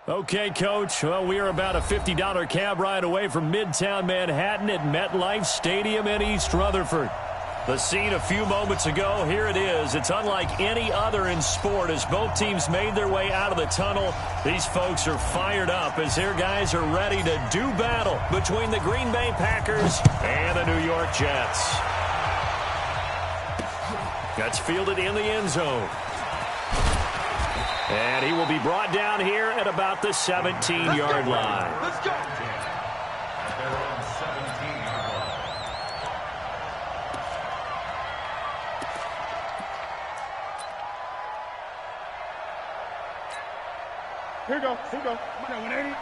Okay, Coach. Well, we are about a $50 cab ride away from Midtown Manhattan at MetLife Stadium in East Rutherford. The scene a few moments ago, here it is. It's unlike any other in sport as both teams made their way out of the tunnel. These folks are fired up as their guys are ready to do battle between the Green Bay Packers and the New York Jets. That's fielded in the end zone. And he will be brought down here at about the 17-yard line. Let's go. Here you go. Here you go. Come on, 180.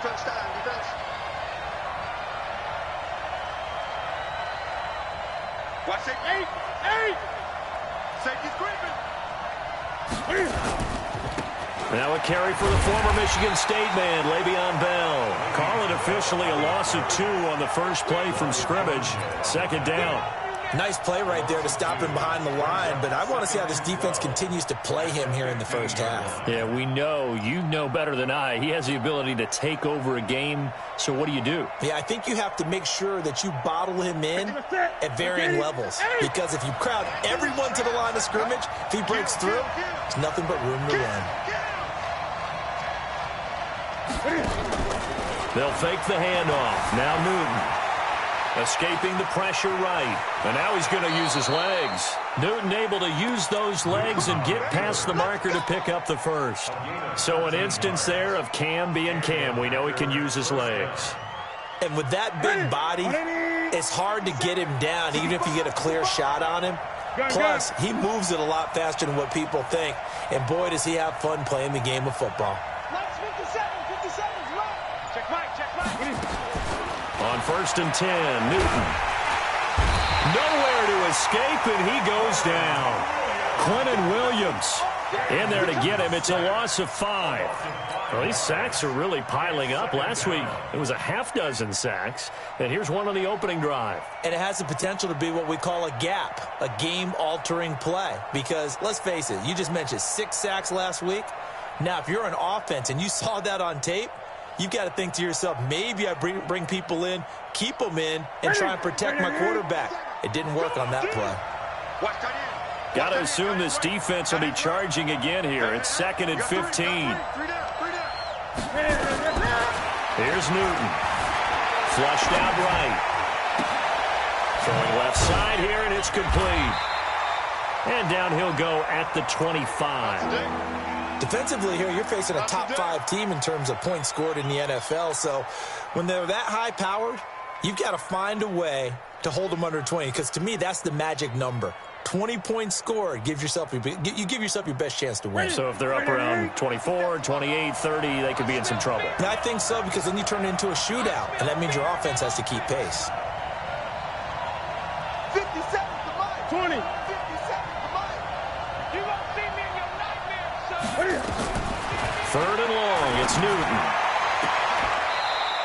Touchdown, defense. Watch it. 8. Safety's creeping. Now a carry for the former Michigan State man, Le'Veon Bell. Call it officially a loss of 2 on the first play from scrimmage. Second down. Nice play right there to stop him behind the line, but I want to see how this defense continues to play him here in the first half. Yeah, we know. You know better than I. He has the ability to take over a game, so what do you do? Yeah, I think you have to make sure that you bottle him in at varying levels, because if you crowd everyone to the line of scrimmage, if he breaks through, there's nothing but room to run. They'll fake the handoff. Now Newton. Escaping the pressure right. And now he's going to use his legs. Newton able to use those legs and get past the marker to pick up the first. So an instance there of Cam being Cam. We know he can use his legs. And with that big body, it's hard to get him down, even if you get a clear shot on him. Plus, he moves it a lot faster than what people think. And boy, does he have fun playing the game of football. On 1st and 10, Newton. Nowhere to escape, and he goes down. Quentin Williams in there to get him. It's a loss of 5. Well, these sacks are really piling up. Last week, it was a half-dozen sacks. And here's one on the opening drive. And it has the potential to be what we call a gap, a game-altering play. Because, let's face it, you just mentioned 6 sacks last week. Now, if you're an offense and you saw that on tape, you've got to think to yourself, maybe I bring people in, keep them in, and try and protect my quarterback. It didn't work on that play. Got to assume this defense will be charging again here. It's 2nd and 15. Here's Newton. Flushed out right. Throwing left side here, and it's complete. And down he'll go at the 25. Defensively here, you're facing a top-5 team in terms of points scored in the NFL. So when they're that high-powered, you've got to find a way to hold them under 20. Because to me, that's the magic number. 20 points scored, you give yourself your best chance to win. So if they're up around 24, 28, 30, they could be in some trouble. And I think so, because then you turn it into a shootout, and that means your offense has to keep pace. 50 seconds to mine. 20. 50 seconds to mine. You won't see me in your nightmares, son. 3rd and long, it's Newton.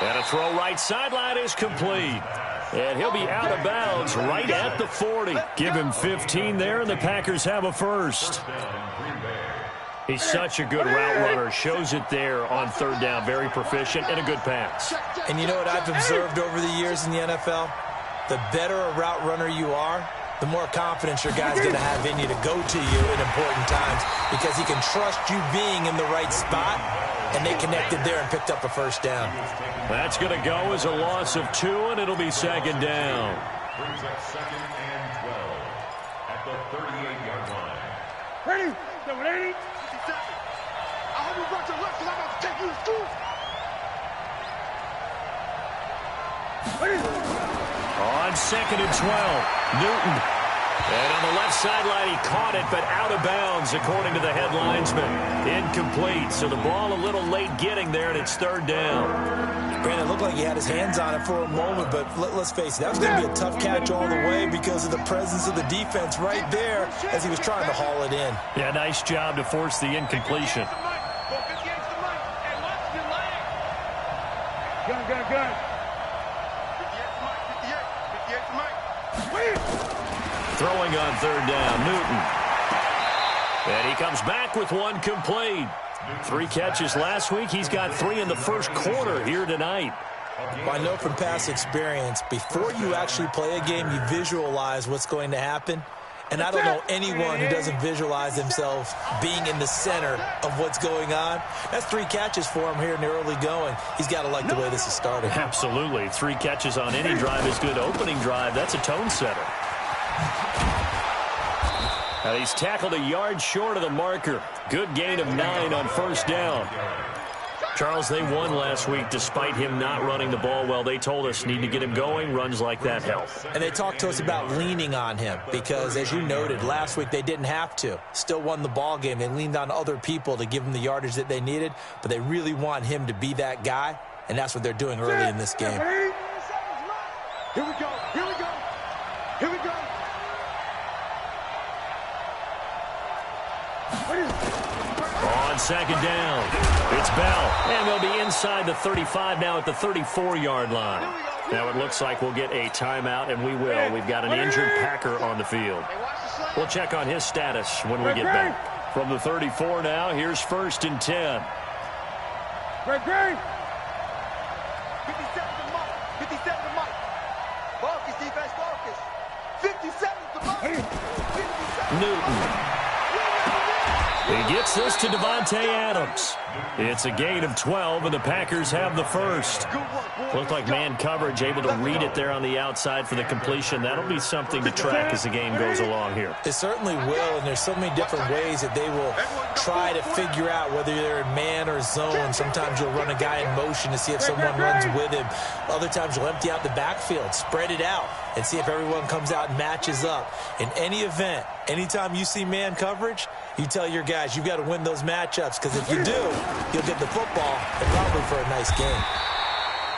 And a throw right sideline is complete. And he'll be out of bounds right at the 40. Give him 15 there, and the Packers have a first. He's such a good route runner. Shows it there on 3rd down. Very proficient and a good pass. And you know what I've observed over the years in the NFL? The better a route runner you are, the more confidence your guy's going to have in you to go to you in important times, because he can trust you being in the right spot, and they connected there and picked up a first down. That's going to go as a loss of 2, and it'll be 2nd down. Brings up 2nd and 12 at the 38-yard line. Ready? 180. 50 seconds. I hope you brought your lunch, because I'm about to take you to school. On 2nd and 12, Newton. And on the left sideline, he caught it, but out of bounds, according to the head linesman. Incomplete, so the ball a little late getting there, and it's 3rd down. Brandon, it looked like he had his hands on it for a moment, but let's face it, that was going to be a tough catch all the way because of the presence of the defense right there as he was trying to haul it in. Yeah, nice job to force the incompletion. Gun. Throwing on 3rd down, Newton. And he comes back with one complete. 3 catches last week. He's got 3 in the first quarter here tonight. Well, I know from past experience, before you actually play a game, you visualize what's going to happen. And I don't know anyone who doesn't visualize themselves being in the center of what's going on. That's 3 catches for him here in the early going. He's got to like the way this is starting. Absolutely. 3 catches on any drive is good. Opening drive, that's a tone setter. And he's tackled a yard short of the marker. Good gain of 9 on first down. Charles, they won last week despite him not running the ball well. They told us need to get him going. Runs like that help. And they talked to us about leaning on him because, as you noted, last week they didn't have to. Still won the ball game. They leaned on other people to give them the yardage that they needed, but they really want him to be that guy, and that's what they're doing early in this game. Here we go. Here we go. Here we go. On second down, it's Bell, and they'll be inside the 35 now at the 34-yard line. Now it looks like we'll get a timeout, and we will. We've got an injured Packer on the field. We'll check on his status when we get back. From the 34 now, here's 1st and 10. Great, great. 57 to Mike. 57 to Mike. Focus, defense, focus. 57 to Mike. 57 Newton. He gets this to Devontae Adams. It's a gain of 12, and the Packers have the first. Looked like man coverage, able to read it there on the outside for the completion. That'll be something to track as the game goes along here. It certainly will, and there's so many different ways that they will try to figure out whether they're in man or zone. Sometimes you'll run a guy in motion to see if someone runs with him. Other times you'll empty out the backfield, spread it out, and see if everyone comes out and matches up. In any event, anytime you see man coverage, you tell your guys you've got to win those matchups, because if you do, you'll get the football and probably for a nice game.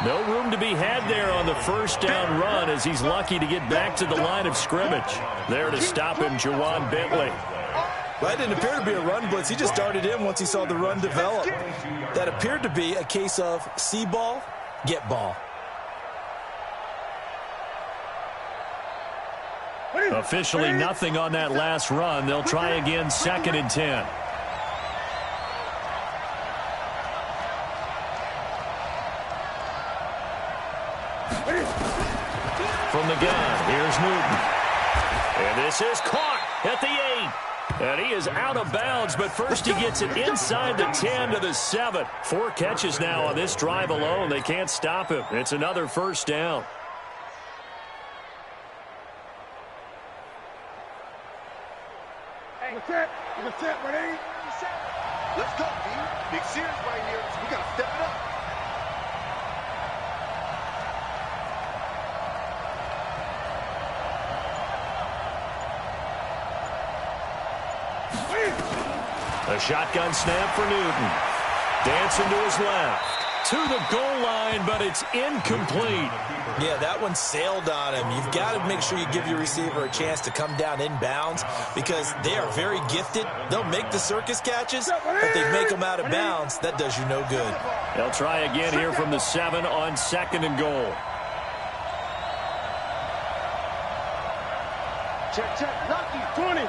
No room to be had there on the first down run as he's lucky to get back to the line of scrimmage. There to stop him, Jawan Bentley. Well, that didn't appear to be a run blitz. He just darted in once he saw the run develop. That appeared to be a case of see ball, get ball. Officially nothing on that last run. They'll try again, 2nd and 10. From the gun, here's Newton. And this is caught at the 8. And he is out of bounds, but first he gets it inside the 10 to the 7. 4 catches now on this drive alone. They can't stop him. It's another first down. Let's go, D. Big series right here. So we got to step it up. A shotgun snap for Newton. Dancing to his left. To the goal line, but it's incomplete. Yeah, that one sailed on him. You've got to make sure you give your receiver a chance to come down inbounds because they are very gifted. They'll make the circus catches, but they make them out of bounds. That does you no good. They'll try again here from the 7 on 2nd and goal. Check, check. Lucky. 20.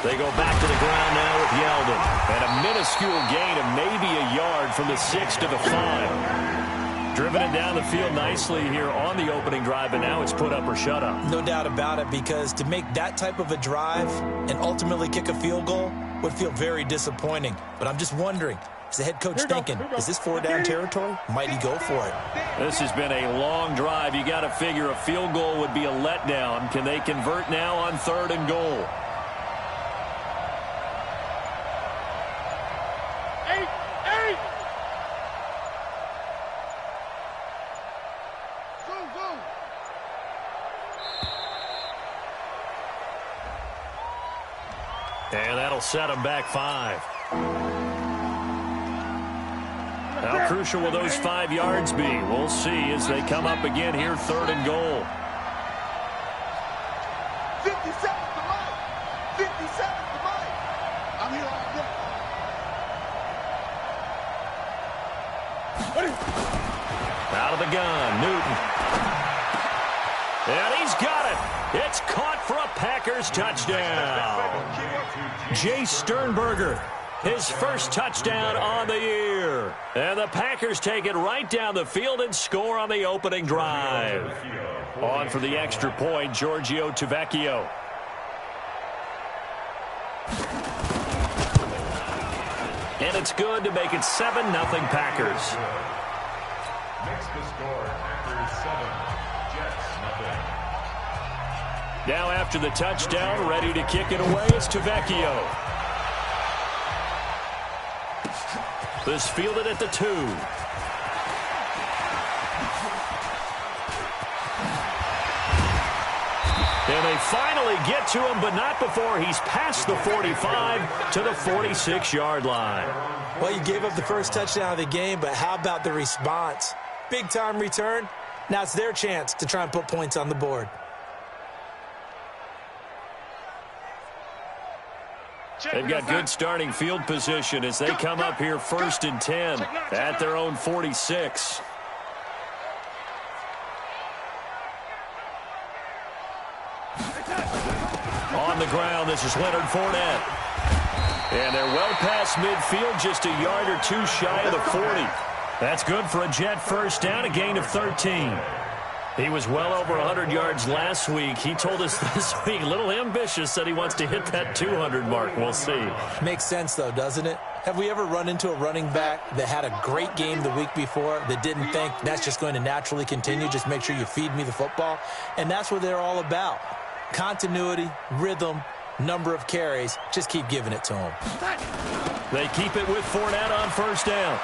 They go back to the ground now with Yeldon. And a minuscule gain of maybe a yard from the 6 to the 5. Driven it down the field nicely here on the opening drive, and now it's put up or shut up. No doubt about it, because to make that type of a drive and ultimately kick a field goal would feel very disappointing. But I'm just wondering, is the head coach thinking, is this 4-down territory? Might he go for it? This has been a long drive. You got to figure a field goal would be a letdown. Can they convert now on 3rd and goal? And that'll set them back 5. How crucial will those 5 yards be? We'll see as they come up again here, 3rd and goal. 57 to Mike. 57 to Mike. I'm here all day. Out of the gun, Newton. And he's got it. It's caught for a Packers his touchdown. Jay Sternberger, his first touchdown on the year. And the Packers take it right down the field and score on the opening drive. On for the extra point, Giorgio Tavecchio. And it's good to make it 7-0 Packers. Makes the score Packers 7, Jets 0. Now after the touchdown, ready to kick it away is Tavecchio. This fielded at the 2. And they finally get to him, but not before he's past the 45 to the 46-yard line. Well, you gave up the first touchdown of the game, but how about the response? Big-time return. Now it's their chance to try and put points on the board. They've got good starting field position as they come up here 1st and 10 at their own 46. On the ground, this is Leonard Fournette. And they're well past midfield, just a yard or two shy of the 40. That's good for a Jet first down, a gain of 13. He was well over 100 yards last week. He told us this week, a little ambitious, that he wants to hit that 200 mark. We'll see. Makes sense, though, doesn't it? Have we ever run into a running back that had a great game the week before that didn't think that's just going to naturally continue? Just make sure you feed me the football. And that's what they're all about. Continuity, rhythm, number of carries. Just keep giving it to them. They keep it with Fournette on first down.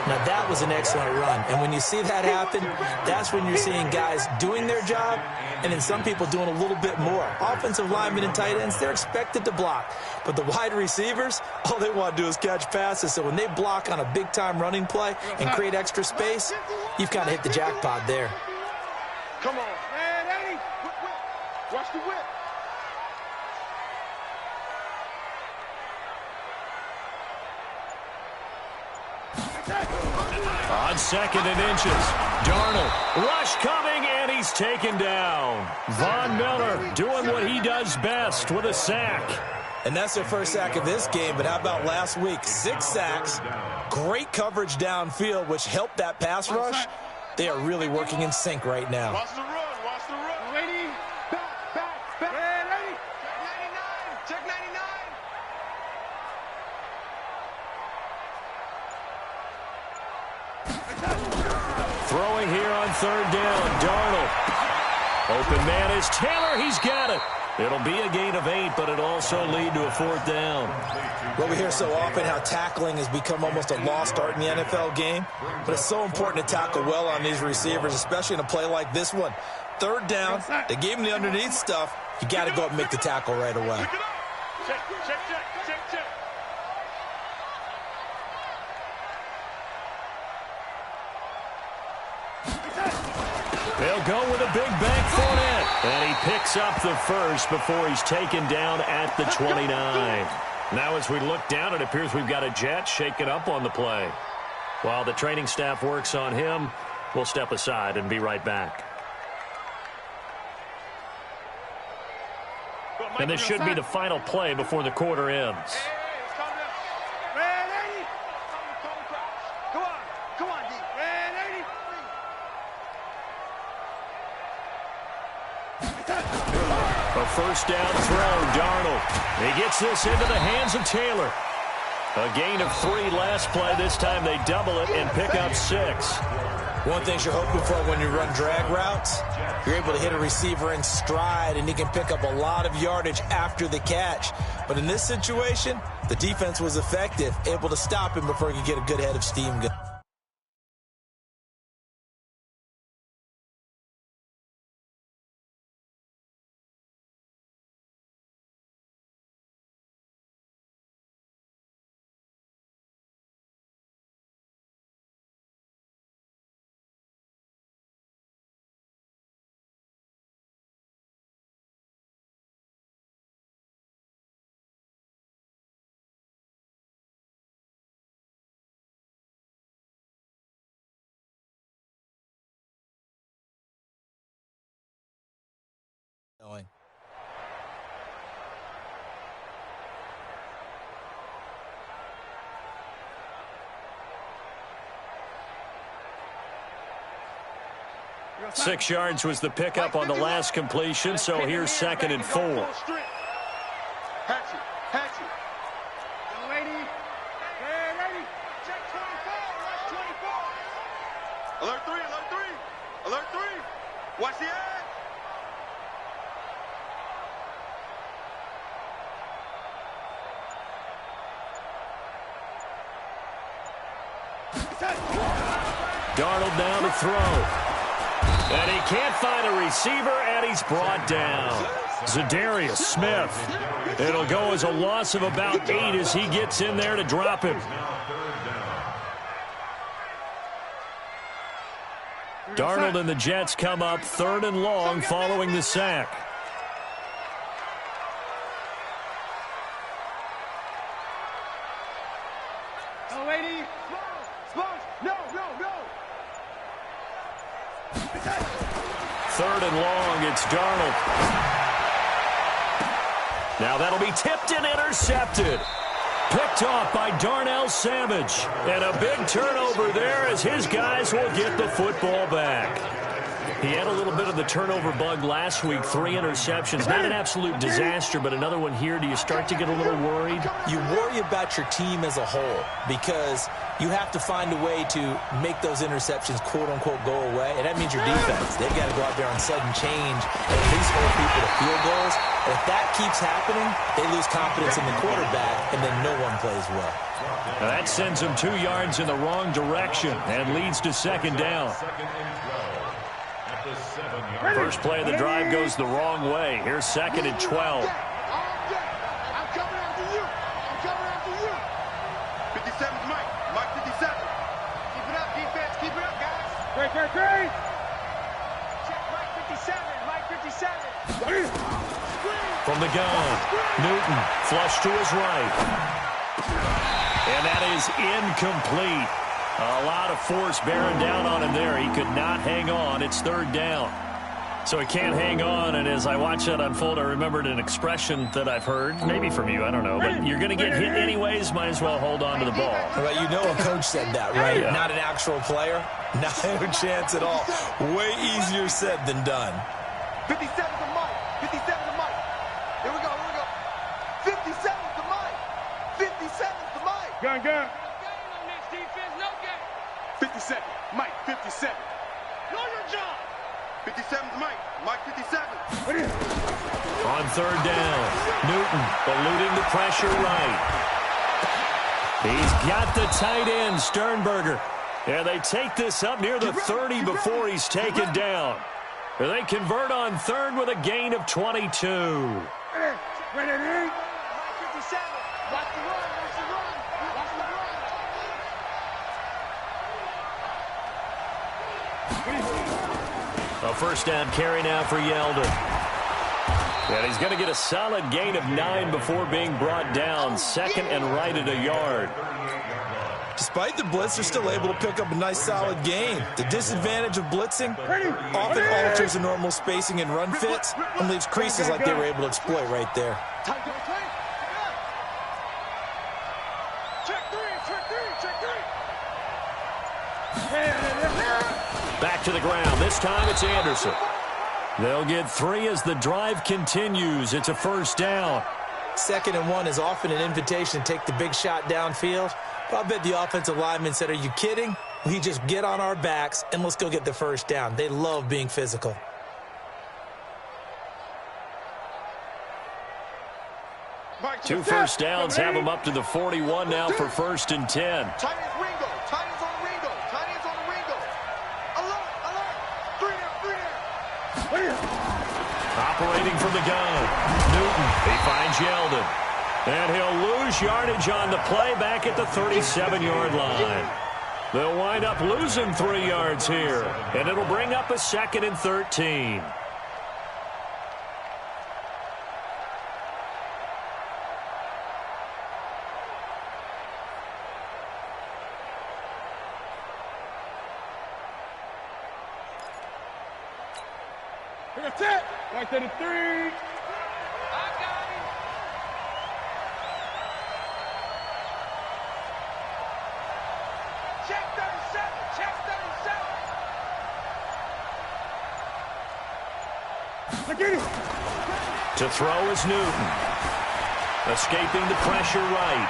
Now, that was an excellent run. And when you see that happen, that's when you're seeing guys doing their job and then some people doing a little bit more. Offensive linemen and tight ends, they're expected to block. But the wide receivers, all they want to do is catch passes. So when they block on a big-time running play and create extra space, you've kind of hit the jackpot there. Come on. Man, Eddie. Whip. Watch the whip. On 2nd and inches, Darnold, rush coming, and he's taken down. Von Miller doing what he does best with a sack. And that's their first sack of this game, but how about last week? 6 sacks, great coverage downfield, which helped that pass rush. They are really working in sync right now. Watch the run. Watch the run. Ready. Back. Man, ready. Check 99. Check 99. Throwing here on 3rd down, Darnold. Open man is Taylor. He's got it. It'll be a gain of 8, but it'll also lead to a 4th down. Well, we hear so often how tackling has become almost a lost art in the NFL game, but it's so important to tackle well on these receivers, especially in a play like this one. 3rd down, they gave him the underneath stuff. You got to go up and make the tackle right away. Check. They'll go with a big bank Fournette. And he picks up the first before he's taken down at the 29. Now as we look down, it appears we've got a Jet shaken up on the play. While the training staff works on him, we'll step aside and be right back. And this should be the final play before the quarter ends. Come on, D. Man, 80. A first down throw, Darnold. He gets this into the hands of Taylor. A gain of 3 last play. This time they double it and pick up 6. One thing you're hoping for when you run drag routes, you're able to hit a receiver in stride, and he can pick up a lot of yardage after the catch. But in this situation, the defense was effective, able to stop him before he could get a good head of steam going. 6 yards was the pickup on the last completion, so here's 2nd and 4. Hatchet, hatchet. Young lady. Hey, lady. Check 24, watch 24. Alert 3, alert 3. Alert 3. Watch the edge. Darnold now to throw. And he can't find a receiver, and he's brought down. Zadarius Smith. It'll go as a loss of about 8 as he gets in there to drop him. Darnold and the Jets come up 3rd and long following the sack. Young lady. Sponge, no, no, no. 3rd and long, it's Darnold. Now that'll be tipped and intercepted. Picked off by Darnell Savage. And a big turnover there as his guys will get the football back. He had a little bit of the turnover bug last week, 3 interceptions. Not an absolute disaster, but another one here. Do you start to get a little worried? You worry about your team as a whole because you have to find a way to make those interceptions, quote-unquote, go away. And that means your defense. They've got to go out there on sudden change and at least hold people to field goals. And if that keeps happening, they lose confidence in the quarterback, and then no one plays well. Now that sends them 2 yards in the wrong direction and leads to 2nd down. First play of the drive goes the wrong way. Here's 2nd and 12. I'm coming after you. I'm coming after you. 57's Mike. Mike 57. Keep it up, defense. Keep it up, guys. Great. Check Mike 57. Mike 57. From the gun, Newton flush to his right. And that is incomplete. A lot of force bearing down on him there. He could not hang on. It's 3rd down. So he can't hang on, and as I watch that unfold, I remembered an expression that I've heard, maybe from you, I don't know, but you're going to get hit anyways, might as well hold on to the ball. Well, you know a coach said that, right? Yeah. Not an actual player. No chance at all. Way easier said than done. 57 to Mike. 57 to Mike. Here we go. 57 to Mike. 57 to Mike. Gun. Game on this defense. No game. 57. Mike 57. Know your job. 57 to Mike. Mike 57. On 3rd down, Newton eluding the pressure right. He's got the tight end, Sternberger. And they take this up near the 30 before he's taken down. They convert on 3rd with a gain of 22. Ready. Mike 57. Watch the run. Watch the run. Watch the run. A 1st down carry now for Yeldon. And he's going to get a solid gain of 9 before being brought down. 2nd and right at a yard. Despite the blitz, they're still able to pick up a nice, solid gain. The disadvantage of blitzing often alters the normal spacing and run fits and leaves creases like they were able to exploit right there. Check 3. Back to the ground. This time it's Anderson. They'll get 3 as the drive continues. It's a 1st down. 2nd and 1 is often an invitation to take the big shot downfield. But I bet the offensive lineman said, are you kidding? We just get on our backs and let's go get the 1st down. They love being physical. Two 1st downs have them up to the 41 now for 1st and 10. Tight ends Ringo. Tight ends on the Ringo. Tight ends on the Ringo. Alert. 3 there. Operating from the gun. Newton. He finds Yeldon. And he'll lose yardage on the play back at the 37-yard line. They'll wind up losing 3 yards here. And it'll bring up a 2nd and 13. That's it. Right to the 3. I got him. Check 37. Check 37. To throw is Newton. Escaping the pressure right.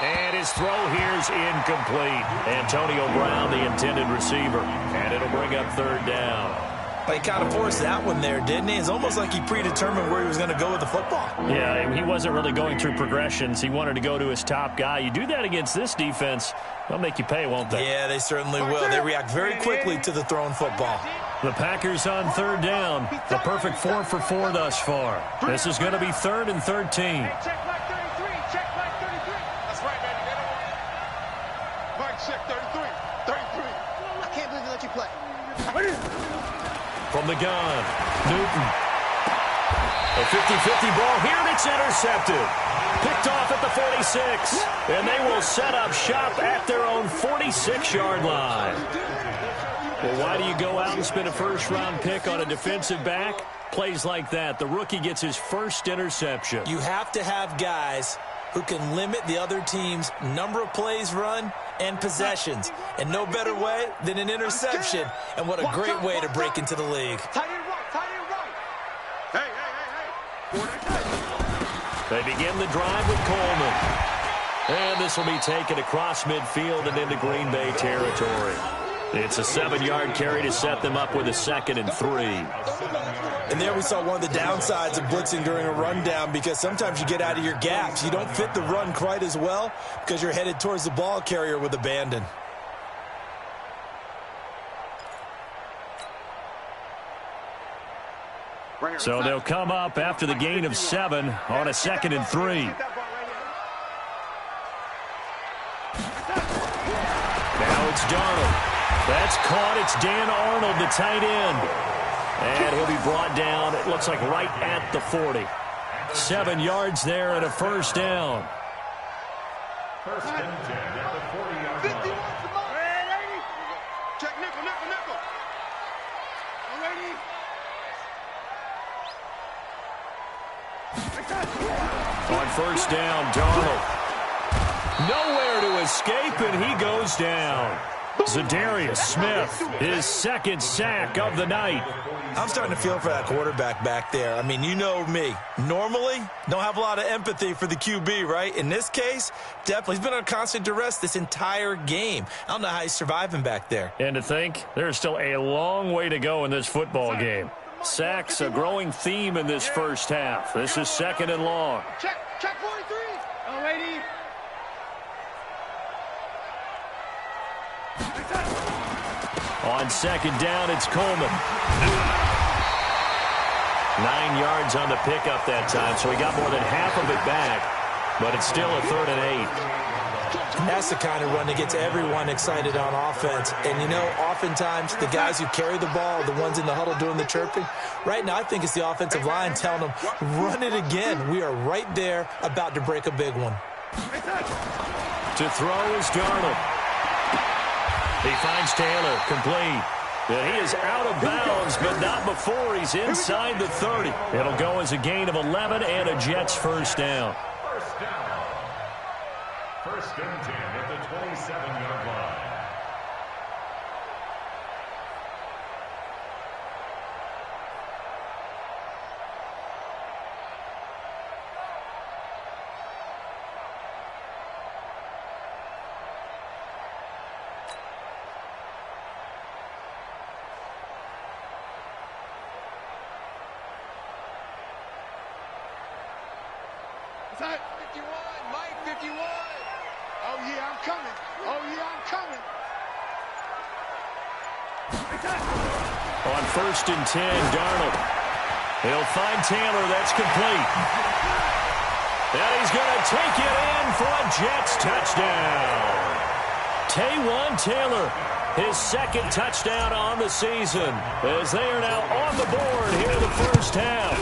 And his throw here is incomplete. Antonio Brown, the intended receiver. And it'll bring up third down. He kind of forced that one there, didn't he? It's almost like he predetermined where he was going to go with the football. Yeah, he wasn't really going through progressions. He wanted to go to his top guy. You do that against this defense, they'll make you pay, won't they? Yeah, they certainly will. They react very quickly to the thrown football. The Packers on third down. The perfect 4 for 4 thus far. This is going to be 3rd and 13. Check like 33. Check like 33. That's right, baby. They don't want it. Mike, check 33. 33. I can't believe they let you play. From the gun, Newton. A 50-50 ball here, and it's intercepted. Picked off at the 46. And they will set up shop at their own 46-yard line. Well, why do you go out and spend a first-round pick on a defensive back? Plays like that. The rookie gets his first interception. You have to have guys who can limit the other team's number of plays run and possessions. And no better way than an interception. And what a great way to break into the league. Tight end right, tight end right. They begin the drive with Coleman. And this will be taken across midfield and into Green Bay territory. It's a 7-yard carry to set them up with a 2nd and 3. And there we saw one of the downsides of blitzing during a rundown, because sometimes you get out of your gaps. You don't fit the run quite as well because you're headed towards the ball carrier with abandon. So they'll come up after the gain of 7 on a 2nd and 3. Now it's Darnold. That's caught. It's Dan Arnold, the tight end. And he'll be brought down, it looks like right at the 40. 7 yards there and a first down. First and 10 at the 40-yard line. 51 to Mike. Hey, lady. Check nickel, nickel, nickel. Lady. On first down, Darnold. Nowhere to escape, and he goes down. Zadarius Smith, his 2nd sack of the night. I'm starting to feel for that quarterback back there. I mean, you know me. Normally, don't have a lot of empathy for the QB, right? In this case, definitely. He's been on constant duress this entire game. I don't know how he's surviving back there. And to think, there's still a long way to go in this football game. Sacks, a growing theme in this first half. This is 2nd and long. Check 43. Oh, lady. On 2nd down, it's Coleman. 9 yards on the pickup that time, so he got more than half of it back. But it's still a 3rd and 8. And that's the kind of run that gets everyone excited on offense. And, you know, oftentimes the guys who carry the ball, the ones in the huddle doing the chirping, right now I think it's the offensive line telling them, run it again. We are right there about to break a big one. To throw is Darnold. He finds Taylor, complete. And he is out of bounds, but not before he's inside the 30. It'll go as a gain of 11 and a Jets first down. First down. First and 10 at the 27-yard line. Tight. 51. Mike, 51. Oh, yeah, I'm coming. Oh, yeah, I'm coming. On 1st and 10, Darnold. He'll find Taylor. That's complete. And he's going to take it in for a Jets touchdown. Taywan Taylor, his 2nd touchdown on the season, as they are now on the board here in the first half.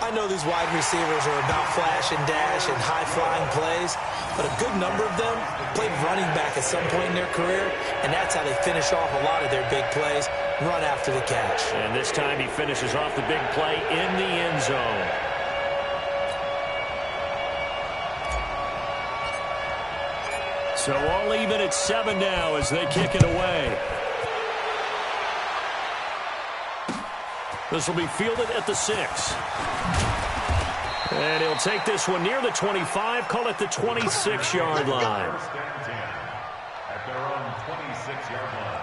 I know these wide receivers are about flash and dash and high-flying plays, but a good number of them played running back at some point in their career, and that's how they finish off a lot of their big plays, run after the catch. And this time he finishes off the big play in the end zone. So all even at 7 now as they kick it away. This will be fielded at the 6. And he'll take this one near the 25, call it the 26-yard line. First and 10 at their own 26-yard line.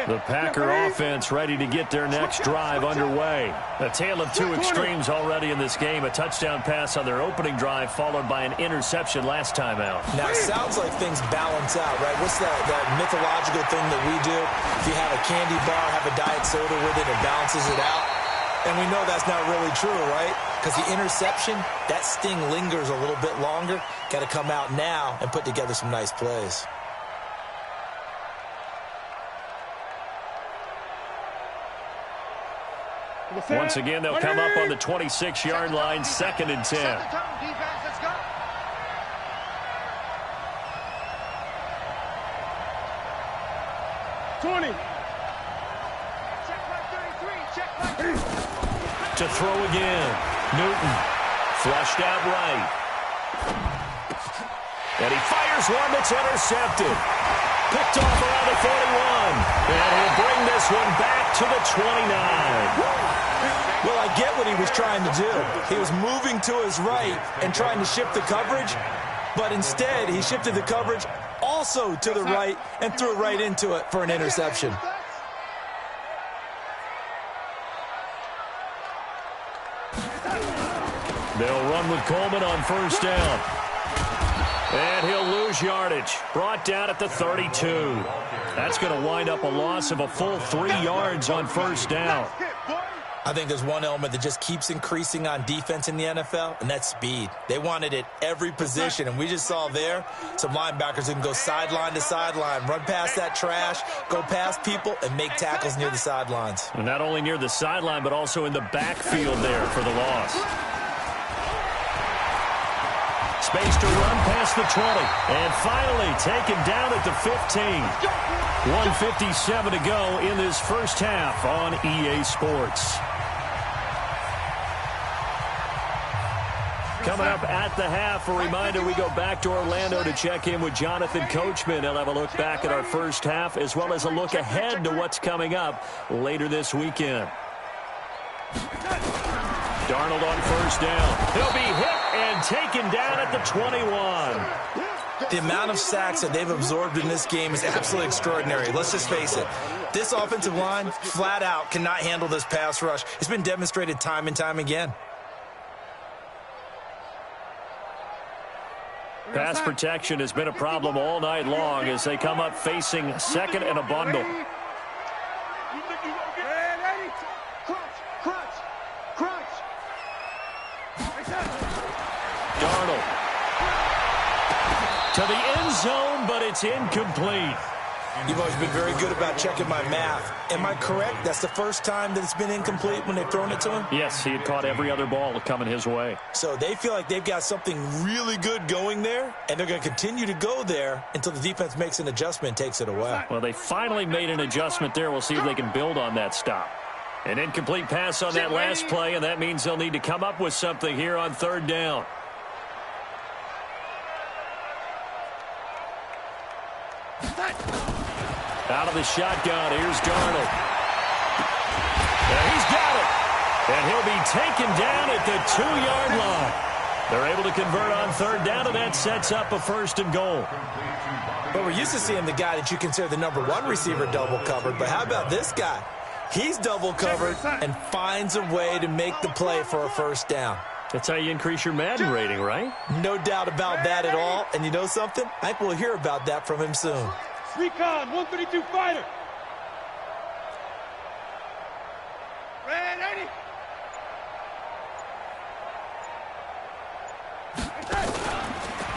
The Packer offense ready to get their next drive underway. A tale of two extremes already in this game. A touchdown pass on their opening drive followed by an interception last time out. Now, it sounds like things balance out, right? What's that mythological thing that we do? If you have a candy bar, have a diet soda with it, it balances it out. And we know that's not really true, right? Because the interception, that sting lingers a little bit longer. Got to come out now and put together some nice plays. Once again, they'll come up on the 26-yard line, 2nd and 10. Set the tone, defense. Let's go. Check right 33. Check right. To throw again. Newton flushed out right. And he fires one that's intercepted. Picked off around the 41. And he'll bring this one back to the 29. Well, I get what he was trying to do. He was moving to his right and trying to shift the coverage, but instead he shifted the coverage also to the right and threw right into it for an interception. They'll run with Coleman on first down. And he'll lose yardage. Brought down at the 32. That's going to wind up a loss of a full 3 yards on first down. I think there's one element that just keeps increasing on defense in the NFL, and that's speed. They want it at every position, and we just saw there some linebackers who can go sideline to sideline, run past that trash, go past people, and make tackles near the sidelines. And not only near the sideline, but also in the backfield there for the loss. Space to run past the 20. And finally taken down at the 15. 1:57 to go in this first half on EA Sports. Coming up at the half, a reminder, we go back to Orlando to check in with Jonathan Coachman. He'll have a look back at our first half as well as a look ahead to what's coming up later this weekend. Darnold on first down. He'll be hit and taken down at the 21. The amount of sacks that they've absorbed in this game is absolutely extraordinary. Let's just face it. This offensive line, flat out, cannot handle this pass rush. It's been demonstrated time and time again. Pass protection has been a problem all night long as they come up facing second and a bundle. Darnold to the end zone, but it's incomplete. You've always been very good about checking my math. Am I correct? That's the first time that it's been incomplete when they've thrown it to him? Yes, he had caught every other ball coming his way. So they feel like they've got something really good going there, and they're going to continue to go there until the defense makes an adjustment and takes it away. Well, they finally made an adjustment there. We'll see if they can build on that stop. An incomplete pass on that last play, and that means they'll need to come up with something here on third down. Out of the shotgun, here's Darnold. And he's got it. And he'll be taken down at the 2-yard line. They're able to convert on third down, and that sets up a first and goal. But we're used to seeing the guy that you consider the #1 receiver double covered. But how about this guy? He's double covered and finds a way to make the play for a first down. That's how you increase your Madden rating, right? No doubt about that at all. And you know something? I think we'll hear about that from him soon. Recon, 132 fighter. Ready.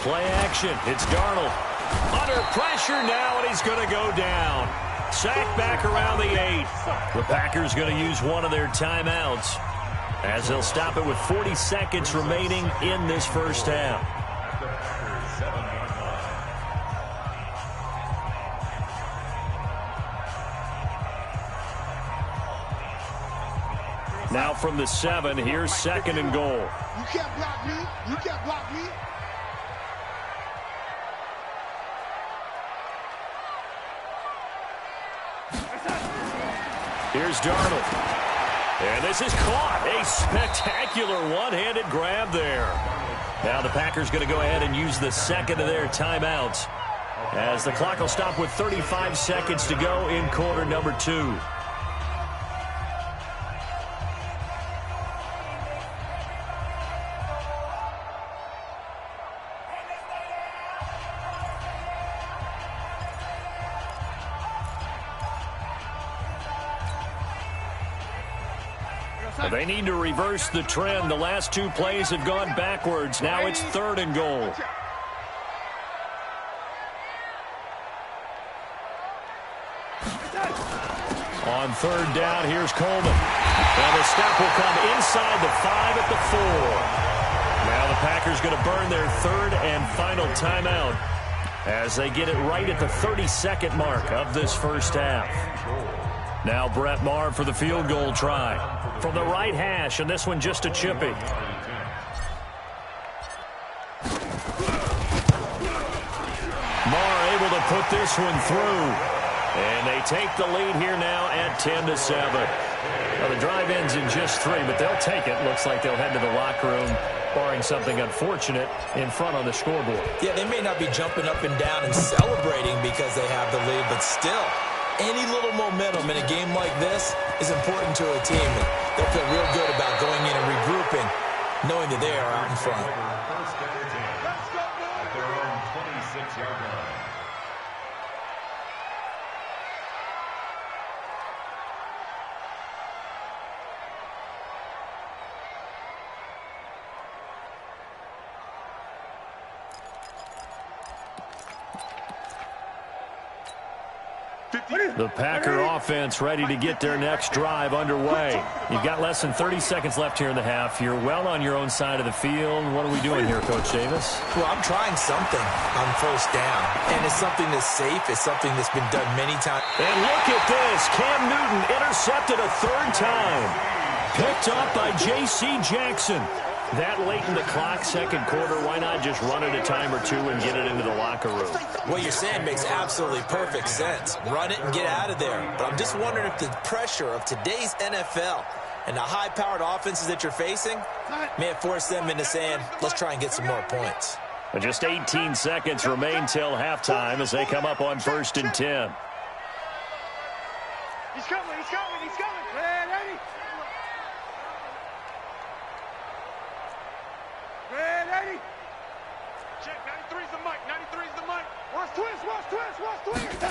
Play action. It's Darnold. Under pressure now, and he's going to go down. Sacked back around the 8. The Packers going to use one of their timeouts. as they'll stop it with 40 seconds remaining in this first half. Now from the 7, here's 2nd and goal. You can't block me. You can't block me. Here's Darnold. And this is caught. A spectacular one-handed grab there. Now the Packers going to go ahead and use the 2nd of their timeouts, as the clock will stop with 35 seconds to go in quarter number 2. They need to reverse the trend. The last 2 plays have gone backwards. Now it's 3rd and goal. On 3rd down, here's Coleman. And the stop will come inside the 5 at the 4. Now the Packers going to burn their 3rd and final timeout as they get it right at the 32nd mark of this first half. Now Brett Maher for the field goal try from the right hash, and this one just a chippy. Maher able to put this one through, and they take the lead here now at 10-7. Well, the drive ends in just 3, but they'll take it. Looks like they'll head to the locker room, barring something unfortunate in front on the scoreboard. Yeah, they may not be jumping up and down and celebrating because they have the lead, but still, any little momentum in a game like this is important to a team. They'll feel real good about going in and regrouping, knowing that they are out in front. First and 10 at their own 26-yard line. The Packer offense ready to get their next drive underway. You've got less than 30 seconds left here in the half. You're well on your own side of the field. What are we doing here, Coach Davis? Well, I'm trying something on 1st down, and it's something that's safe. It's something that's been done many times. And look at this. Cam Newton intercepted a 3rd time. Picked up by J.C. Jackson. That late in the clock, 2nd quarter, why not just run it a time or 2 and get it into the locker room? What you're saying makes absolutely perfect sense. Run it and get out of there. But I'm just wondering if the pressure of today's NFL and the high-powered offenses that you're facing may have forced them into saying, let's try and get some more points. And just 18 seconds remain till halftime as they come up on 1st and 10. He's coming, he's coming, he's coming. Red, ready? Red, ready? Check, 93's the mic, 93's the mic. Watch twist, watch twist, watch twist.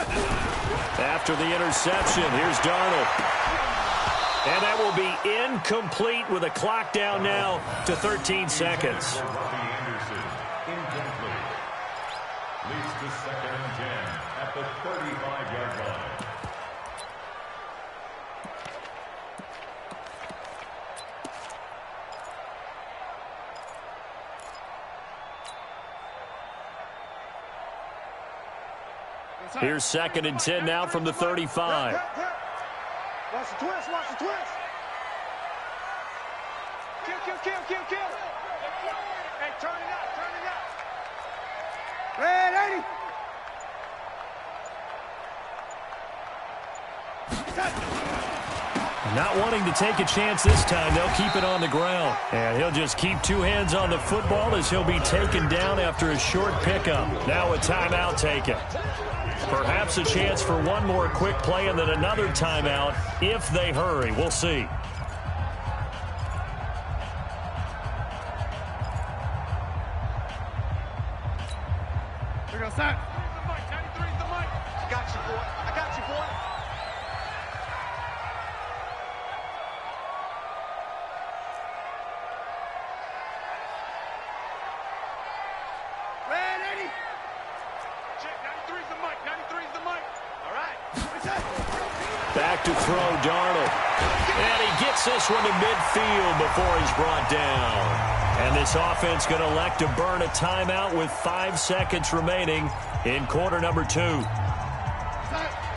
After the interception, here's Darnold. And that will be incomplete with a clock down now to 13 seconds. Anderson, incomplete. Leads to 2nd and 10 at the 35-yard line. Here's 2nd and 10 now from the 35. Watch the twist, watch the twist. Kill, kill, kill, kill, kill. Hey, turn it up, turn it up. Red, 80. Not wanting to take a chance this time, they'll keep it on the ground. And he'll just keep 2 hands on the football as he'll be taken down after a short pickup. Now a timeout taken. Perhaps a chance for one more quick play and then another timeout if they hurry. We'll see. We're going to start. 93's the mic. I got you, boy. I got you, boy. Red, 80. Check, 93's the mic, 93's the mic. All right. Back to throw, Darnold. And he gets this one to midfield before he's brought down. And this offense going to elect to burn a timeout with 5 seconds remaining in quarter number 2.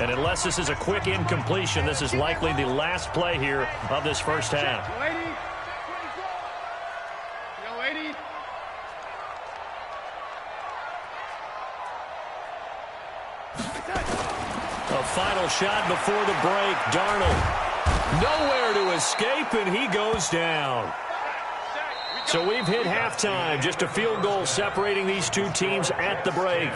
And unless this is a quick incompletion, this is likely the last play here of this first half. A final shot before the break. Darnold nowhere to escape, and he goes down. So we've hit halftime. Just a field goal separating these two teams at the break.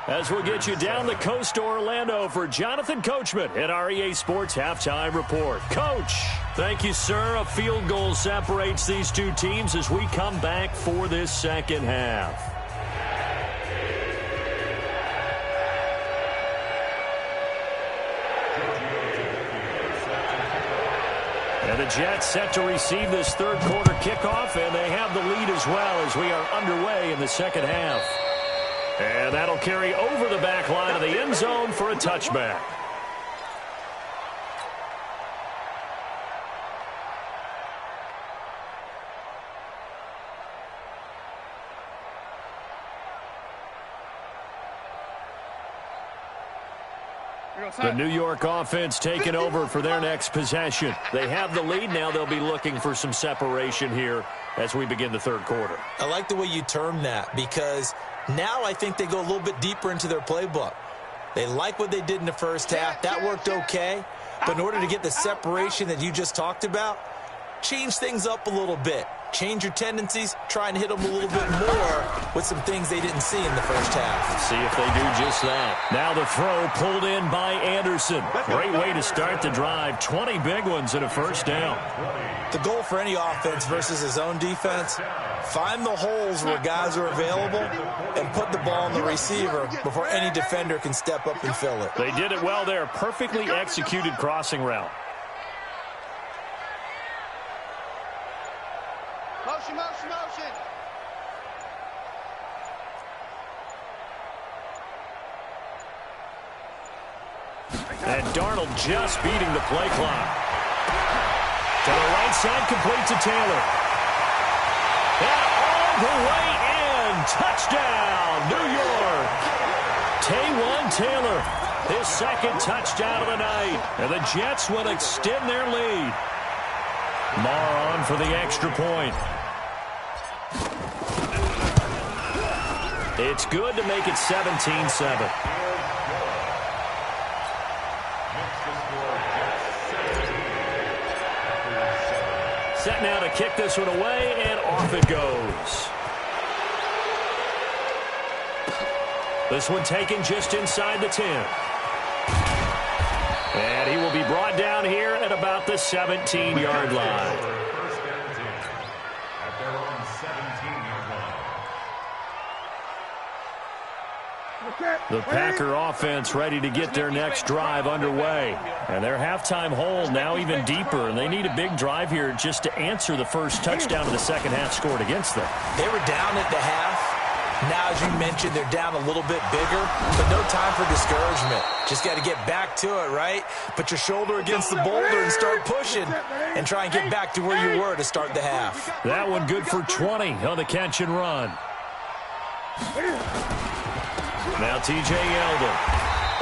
As we'll get you down the coast to Orlando for Jonathan Coachman at our EA Sports Halftime Report. Coach, thank you, sir. A field goal separates these two teams as we come back for this second half. And the Jets set to receive this third quarter kickoff, and they have the lead as well as we are underway in the second half. And that'll carry over the back line of the end zone for a touchback. The New York offense taking over for their next possession. They have the lead. Now they'll be looking for some separation here as we begin the third quarter. I like the way you term that, because now I think they go a little bit deeper into their playbook. They like what they did in the first half. That worked okay. But in order to get the separation that you just talked about, change things up a little bit. Change your tendencies, try and hit them a little bit more with some things they didn't see in the first half. See if they do just that. Now the throw pulled in by Anderson. Great way to start the drive. 20 big ones and a first down. The goal for any offense versus his own defense, find the holes where guys are available and put the ball on the receiver before any defender can step up and fill it. They did it well there. Perfectly executed crossing route. Motion, motion, motion. And Darnold just beating the play clock. To the right side, complete to Taylor. And all the way in. Touchdown, New York. Taywan Taylor, his second touchdown of the night. And the Jets will extend their lead. Marr on for the extra point. It's good to make it 17-7. Set now to kick this one away, and off it goes. This one taken just inside the 10. And he will be brought down here at about the 17-yard line. The Packer offense ready to get their next drive underway. And their halftime hole now even deeper, and they need a big drive here just to answer the first touchdown of the second half scored against them. They were down at the half. Now, as you mentioned, they're down a little bit bigger, but no time for discouragement. Just got to get back to it, right? Put your shoulder against the boulder and start pushing and try and get back to where you were to start the half. That one good for 20 on the catch and run. Now T.J. Yeldon.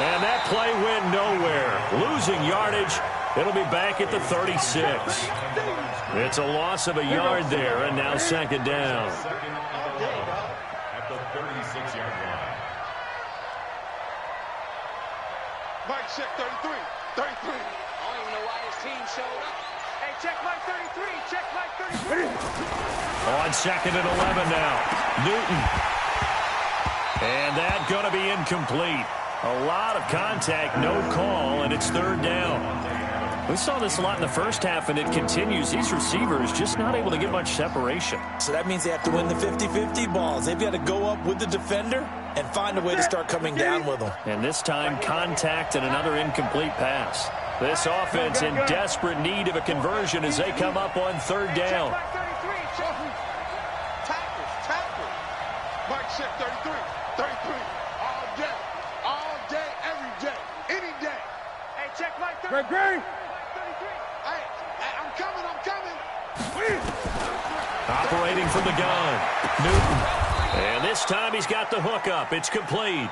And that play went nowhere. Losing yardage. It'll be back at the 36. It's a loss of a yard there, and now second down. At the 36-yard line. Mike check 33. 33. I don't even know why this team showed up. Hey, check Mike 33. Check Mike 33. On second and 11 now. Newton. And that going to be incomplete. A lot of contact, no call, and it's third down. We saw this a lot in the first half, and it continues. These receivers just not able to get much separation. So that means they have to win the 50-50 balls. They've got to go up with the defender and find a way to start coming down with them. And this time, contact and another incomplete pass. This offense in desperate need of a conversion as they come up on third down. Mike check 33. 33. All day, every day, any day. Hey, check Mike 33. Green. Operating from the gun, Newton. And this time he's got the hook up. It's complete.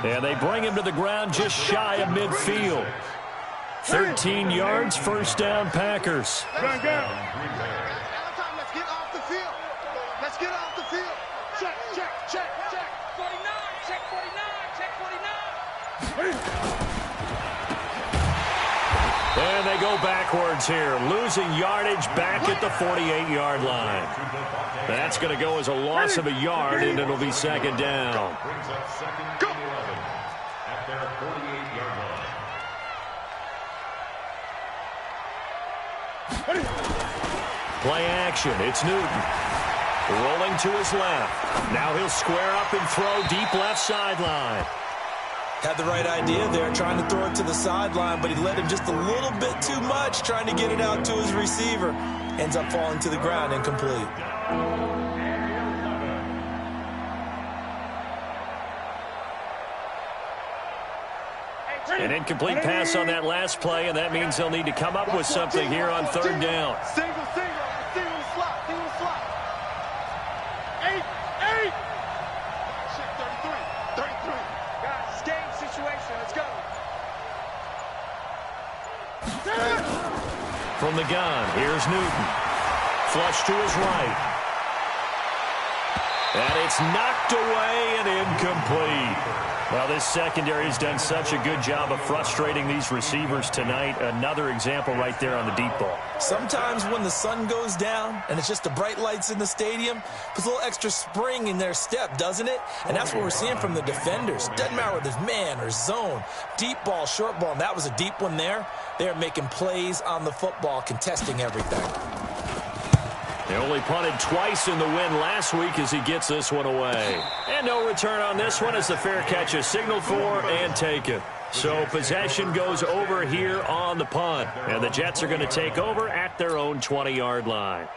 And they bring him to the ground just shy of midfield. 13 yards, first down, Packers. Let's get off the field. Let's get off the field. Check. 49, check 49, check 49. And they go backwards here, losing yardage back at the 48-yard line. That's going to go as a loss of a yard, and it'll be second down. Brings up second and 11 at their 48-yard line. Play action. It's Newton. Rolling to his left. Now he'll square up and throw deep left sideline. Had the right idea there, trying to throw it to the sideline, but he led him just a little bit too much, trying to get it out to his receiver. Ends up falling to the ground, incomplete. An incomplete pass on that last play, and that means they'll need to come up with something here on third down. Single slot. 8. Check 33. Guys, it's game situation. Let's go. From the gun, here's Newton. Flush to his right. And it's knocked away and incomplete. Well, this secondary has done such a good job of frustrating these receivers tonight. Another example right there on the deep ball. Sometimes when the sun goes down and it's just the bright lights in the stadium, puts a little extra spring in their step, doesn't it? And that's what we're seeing from the defenders. Doesn't matter whether it's man or zone, deep ball, short ball, and that was a deep one there. They're making plays on the football, contesting everything. They only punted twice in the win last week as he gets this one away. And no return on this one as the fair catch is signaled for and taken. So possession goes over here on the punt. And the Jets are going to take over at their own 20-yard line.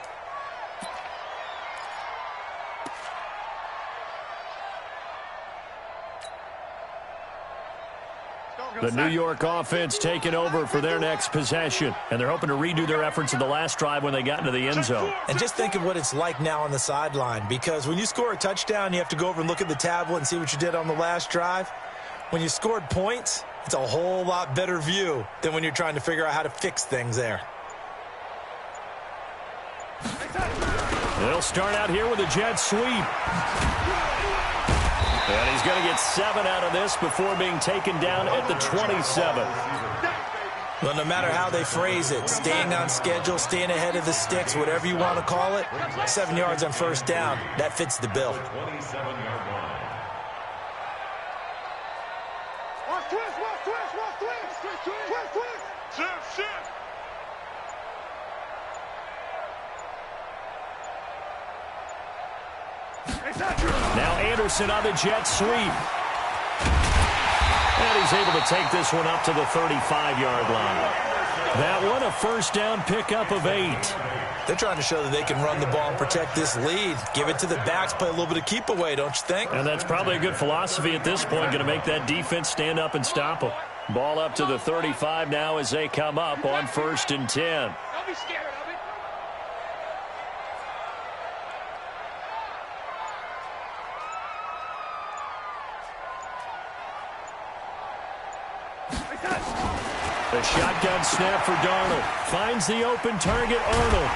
The New York offense taking over for their next possession. And they're hoping to redo their efforts in the last drive when they got into the end zone. And just think of what it's like now on the sideline, because when you score a touchdown, you have to go over and look at the tablet and see what you did on the last drive. When you scored points, it's a whole lot better view than when you're trying to figure out how to fix things there. They'll start out here with a jet sweep. And he's going to get 7 out of this before being taken down at the 27. Well, no matter how they phrase it, staying on schedule, staying ahead of the sticks, whatever you want to call it, 7 yards on first down, that fits the bill. 27-yard line. Shift. Now Anderson on the jet sweep. And he's able to take this one up to the 35-yard line. That one a first down pickup of 8. They're trying to show that they can run the ball and protect this lead. Give it to the backs, play a little bit of keep away, don't you think? And that's probably a good philosophy at this point, going to make that defense stand up and stop them. Ball up to the 35 now as they come up on 1st and 10. Don't be scared of it. The shotgun snap for Darnold. Finds the open target, Arnold.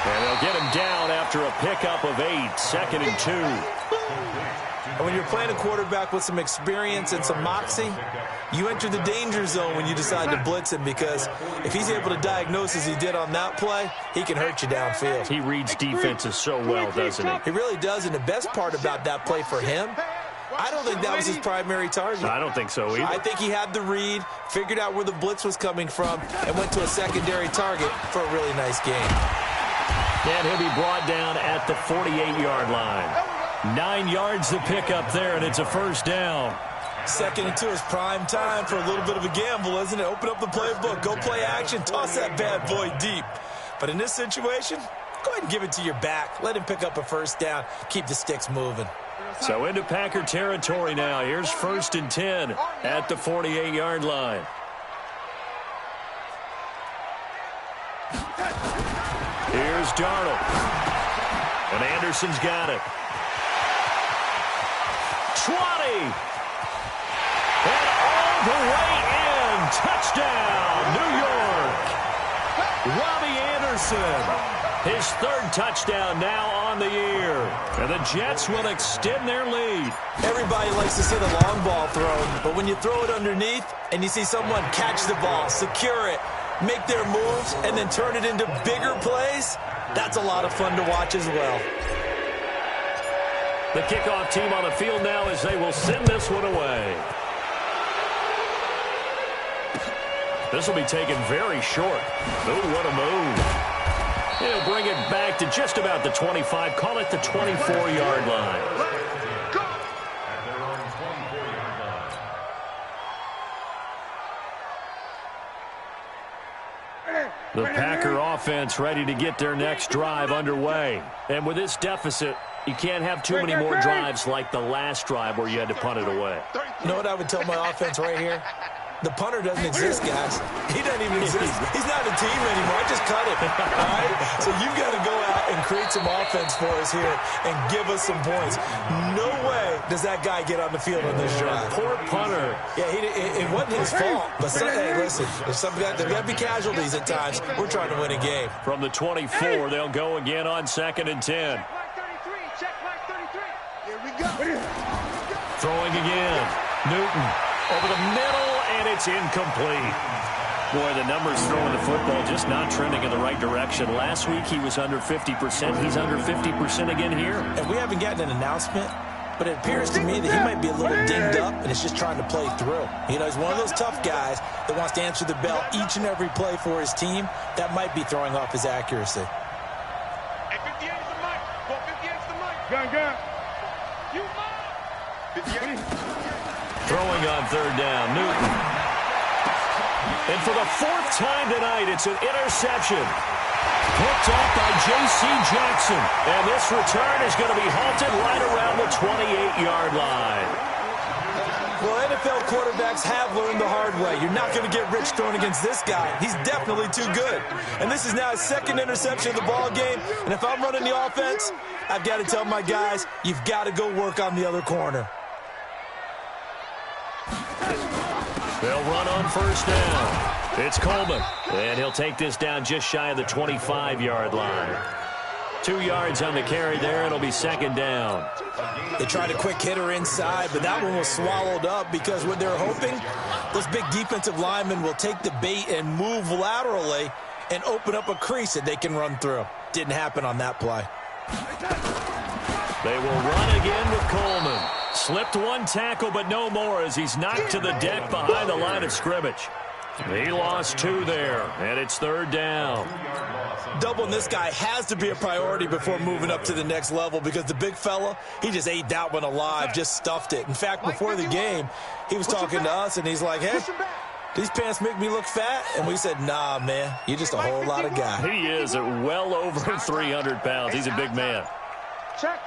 And they'll get him down after a pickup of 8. 2nd and 2. And when you're playing a quarterback with some experience and some moxie, you enter the danger zone when you decide to blitz him, because if he's able to diagnose as he did on that play, he can hurt you downfield. He reads defenses so well, doesn't he? He really does, and the best part about that play for him, I don't think that was his primary target. I don't think so either. I think he had the read, figured out where the blitz was coming from, and went to a secondary target for a really nice game. And he'll be brought down at the 48-yard line. 9 yards to pick up there, and it's a first down. 2nd and 2 is prime time for a little bit of a gamble, isn't it? Open up the playbook, go play action, toss that bad boy deep. But in this situation, go ahead and give it to your back. Let him pick up a first down. Keep the sticks moving. So into Packer territory now. Here's 1st and 10 at the 48-yard line. Here's Darnold. And Anderson's got it. 20. And all the way in. Touchdown, New York. Robbie Anderson. His third touchdown now on the year. And the Jets will extend their lead. Everybody likes to see the long ball thrown, but when you throw it underneath and you see someone catch the ball, secure it, make their moves, and then turn it into bigger plays, that's a lot of fun to watch as well. The kickoff team on the field now as they will send this one away. This will be taken very short. Oh, what a move. He'll bring it back to just about the 25. Call it the 24-yard line. The Packer offense ready to get their next drive underway. And with this deficit, you can't have too many more drives like the last drive where you had to punt it away. You know what I would tell my offense right here? The punter doesn't exist, guys. He doesn't even exist. He's not a team anymore. I just cut him. All right? So you've got to go out and create some offense for us here and give us some points. No way does that guy get on the field on this drive. Poor punter. Yeah, it wasn't his fault. But hey, listen, there's got to be casualties at times. We're trying to win a game. From the 24, they'll go again on 2nd and 10. Check mark 33. Here we go. Throwing again. Newton over the middle, and it's incomplete. Boy, the numbers throwing the football just not trending in the right direction. Last week he was under 50%. He's under 50% again here. And we haven't gotten an announcement, but it appears to me that he might be a little dinged up and is just trying to play through. You know, he's one of those tough guys that wants to answer the bell each and every play for his team. That might be throwing off his accuracy. Hey, 58 is the mic. Go 58 is the mic. Gun. You mic. 58. Throwing on 3rd down, Newton. And for the 4th time tonight, it's an interception. Picked up by J.C. Jackson. And this return is going to be halted right around the 28-yard line. Well, NFL quarterbacks have learned the hard way. You're not going to get rich throwing against this guy. He's definitely too good. And this is now his 2nd interception of the ball game. And if I'm running the offense, I've got to tell my guys, you've got to go work on the other corner. They'll run on 1st down. It's Coleman. And he'll take this down just shy of the 25-yard line. 2 yards on the carry there. It'll be 2nd down. They tried a quick hitter inside, but that one was swallowed up because what they're hoping, those big defensive linemen will take the bait and move laterally and open up a crease that they can run through. Didn't happen on that play. They will run again with Coleman. Slipped one tackle, but no more as he's knocked to the deck behind the line of scrimmage. He lost 2 there, and it's 3rd down. Doubling this guy has to be a priority before moving up to the next level because the big fella, he just ate that one alive, just stuffed it. In fact, before the game, he was talking to us, and he's like, hey, these pants make me look fat? And we said, nah, man, you're just a whole lot of guy. He is at well over 300 pounds. He's a big man. Check